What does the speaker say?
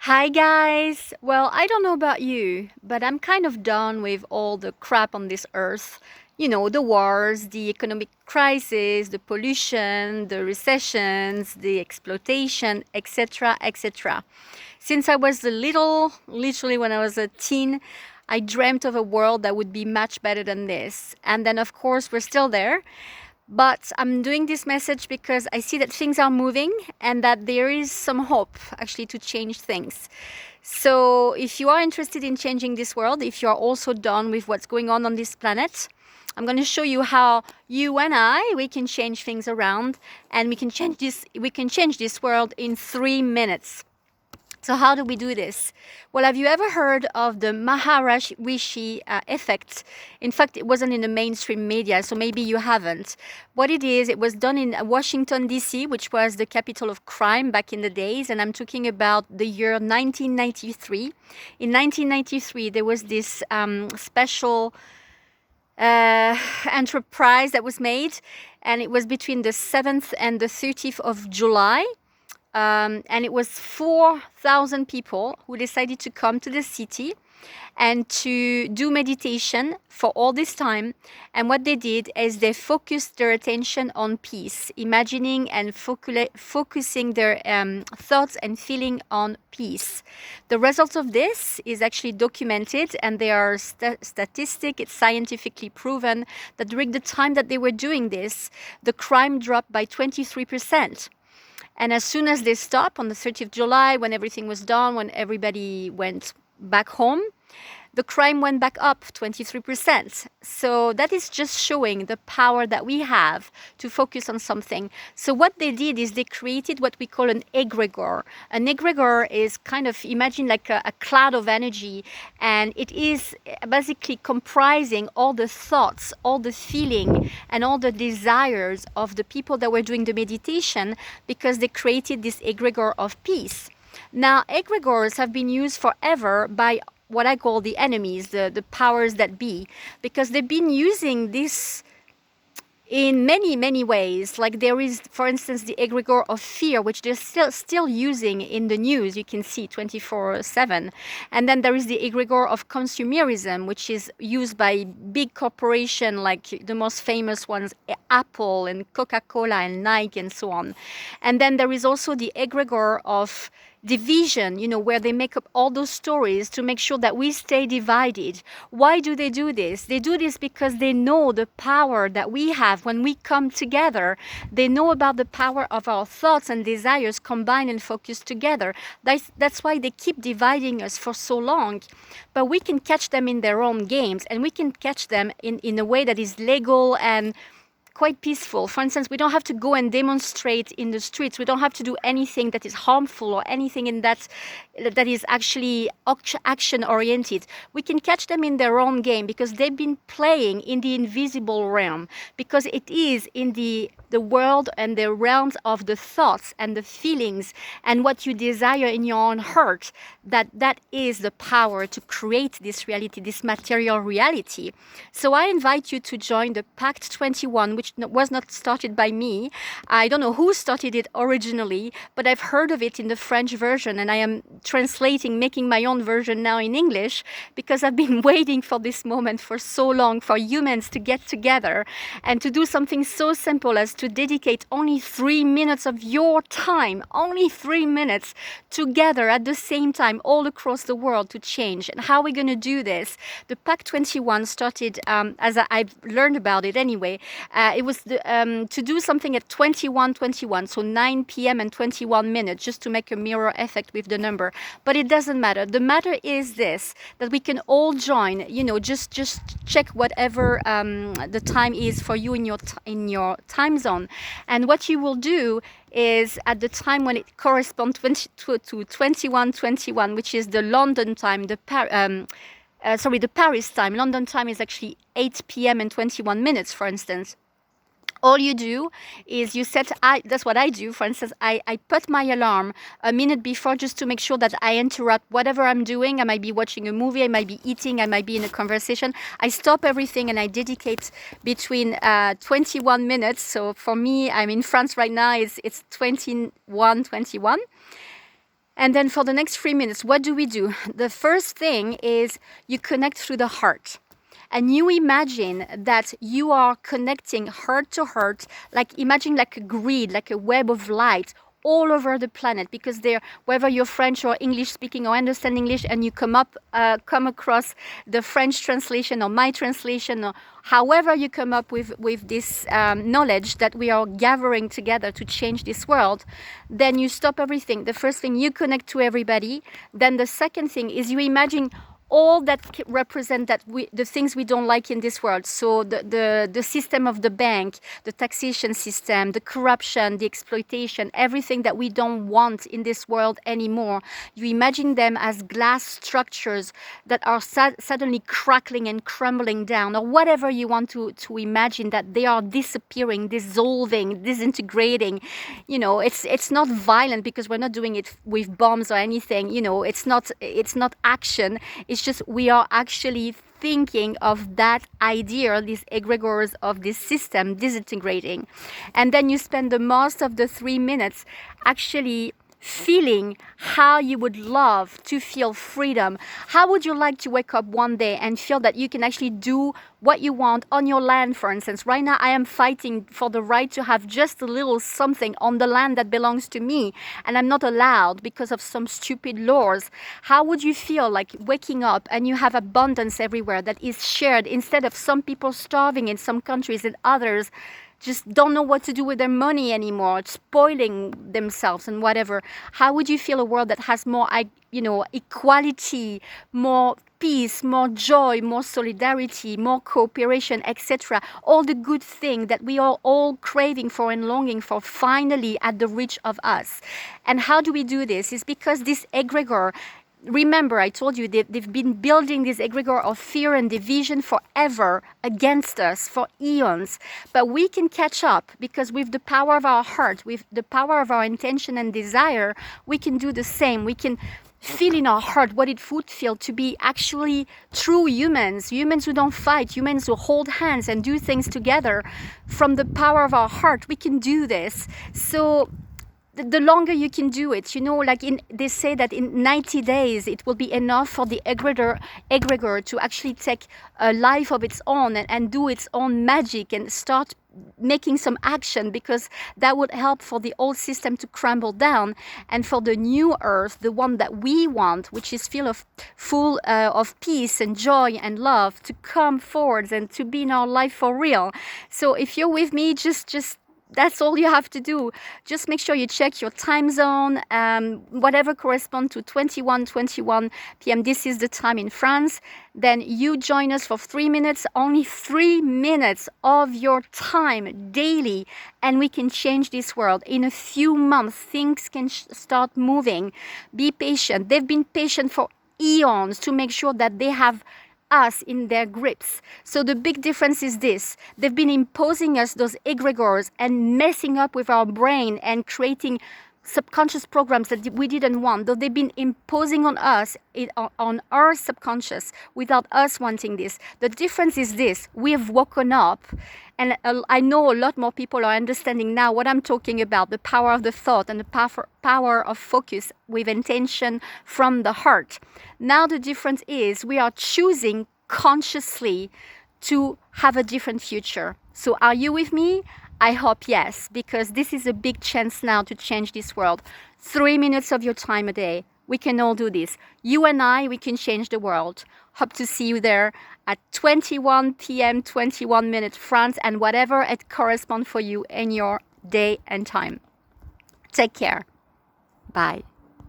Hi guys! Well, I don't know about you, but I'm kind of done with all the crap on this earth. You know, the wars, the economic crisis, the pollution, the recessions, the exploitation, etc., etc. Since I was a little, literally when I was a teen, I dreamt of a world that would be much better than this. And then, of course, we're still there. But I'm doing this message because I see that things are moving and that there is some hope actually to change things. So if you are interested in changing this world, if you are also done with what's going on this planet, I'm going to show you how you and we can change things around, and we can change this world in 3 minutes. So how do we do this? Well, have you ever heard of the Maharishi Effect? In fact, it wasn't in the mainstream media, so maybe you haven't. What it is, it was done in Washington, D.C., which was the capital of crime back in the days, and I'm talking about the year 1993. In 1993, there was this special enterprise that was made, and it was between the 7th and the 30th of July. And it was 4,000 people who decided to come to the city and to do meditation for all this time. And what they did is they focused their attention on peace, imagining and focusing their thoughts and feeling on peace. The result of this is actually documented, and they are statistic. It's scientifically proven that during the time that they were doing this, the crime dropped by 23%. And as soon as they stopped on the 30th of July, when everything was done, when everybody went back home, the crime went back up 23%. So that is just showing the power that we have to focus on something. So what they did is they created what we call an egregore. An egregore is kind of, imagine like a cloud of energy, and it is basically comprising all the thoughts, all the feeling, and all the desires of the people that were doing the meditation, because they created this egregore of peace. Now, egregores have been used forever by what I call the enemies, the powers that be, because they've been using this in many, many ways. Like there is, for instance, the egregore of fear, which they're still using in the news. You can see 24/7. And then there is the egregore of consumerism, which is used by big corporations like the most famous ones, Apple and Coca-Cola and Nike and so on. And then there is also the egregore of division, where they make up all those stories to make sure that we stay divided. Why do they do this? They do this because they know the power that we have when we come together. They know about the power of our thoughts and desires combined and focused together. That's why they keep dividing us for so long. But we can catch them in their own games, and we can catch them in a way that is legal and quite peaceful. For instance, we don't have to go and demonstrate in the streets. We don't have to do anything that is harmful or anything in that is actually action oriented. We can catch them in their own game because they've been playing in the invisible realm, because it is in the world and the realms of the thoughts and the feelings and what you desire in your own heart, that is the power to create this reality, this material reality. So I invite you to join the Pact 21, which was not started by me. I don't know who started it originally, but I've heard of it in the French version, and I am making my own version now in English, because I've been waiting for this moment for so long, for humans to get together and to do something so simple as to dedicate only 3 minutes of your time, only 3 minutes together at the same time all across the world to change. And how are we going to do this? The Pact 21 started, as I've learned about it anyway, it was to do something at 21:21, so 9 p.m. and 21 minutes, just to make a mirror effect with the number. But it doesn't matter. The matter is this, that we can all join, just check whatever the time is for you in your time zone. And what you will do is, at the time when it corresponds to 21:21, which is the London time, the Paris time. London time is actually 8 p.m. and 21 minutes, for instance. All you do is that's what I do. For instance, I put my alarm a minute before, just to make sure that I interrupt whatever I'm doing. I might be watching a movie, I might be eating, I might be in a conversation. I stop everything and I dedicate between 21 minutes. So for me, I'm in France right now, it's 21:21. And then for the next 3 minutes, what do we do? The first thing is you connect through the heart. And you imagine that you are connecting heart to heart, like imagine like a grid, like a web of light all over the planet, because there, whether you're French or English speaking or understand English and you come across the French translation or my translation, or however you come up with this knowledge that we are gathering together to change this world, then you stop everything. The first thing, you connect to everybody. Then the second thing is you imagine all that represent that the things we don't like in this world. So the system of the bank, the taxation system, the corruption, the exploitation, everything that we don't want in this world anymore. You imagine them as glass structures that are suddenly crackling and crumbling down, or whatever you want to imagine, that they are disappearing, dissolving, disintegrating. You know, it's not violent because we're not doing it with bombs or anything. You know, it's not action. It's just we are actually thinking of that idea, these egregores of this system disintegrating. And then you spend the most of the 3 minutes actually feeling how you would love to feel freedom. How would you like to wake up one day and feel that you can actually do what you want on your land, for instance? Right now, I am fighting for the right to have just a little something on the land that belongs to me, and I'm not allowed because of some stupid laws. How would you feel like waking up and you have abundance everywhere that is shared, instead of some people starving in some countries and others just don't know what to do with their money anymore, spoiling themselves and whatever? How would you feel a world that has more, equality, more peace, more joy, more solidarity, more cooperation, etc.? All the good things that we are all craving for and longing for, finally at the reach of us. And how do we do this? It's because this egregore, remember, I told you they've been building this egregore of fear and division forever against us for eons. But we can catch up, because with the power of our heart, with the power of our intention and desire, we can do the same. We can feel in our heart what it would feel to be actually true humans who don't fight, humans who hold hands and do things together. From the power of our heart, we can do this. So the longer you can do it, like they say that in 90 days it will be enough for the egregore to actually take a life of its own and do its own magic and start making some action, because that would help for the old system to crumble down, and for the new earth, the one that we want, which is full of peace and joy and love, to come forward and to be in our life for real. So if you're with me, just that's all you have to do. Just make sure you check your time zone, whatever corresponds to 21 p.m. This is the time in France. Then you join us for 3 minutes, only 3 minutes of your time daily, and we can change this world. In a few months, things can start moving. Be patient. They've been patient for eons to make sure that they have us in their grips. So the big difference is this: they've been imposing us those egregores and messing up with our brain and creating subconscious programs that we didn't want, though they've been imposing on us, on our subconscious, without us wanting this. The difference is this: we have woken up, and I know a lot more people are understanding now what I'm talking about, the power of the thought and the power of focus with intention from the heart. Now the difference is we are choosing consciously to have a different future. So are you with me? I hope yes, because this is a big chance now to change this world. 3 minutes of your time a day. We can all do this. You and I, we can change the world. Hope to see you there at 21 p.m., 21 minutes France, and whatever it corresponds for you in your day and time. Take care. Bye.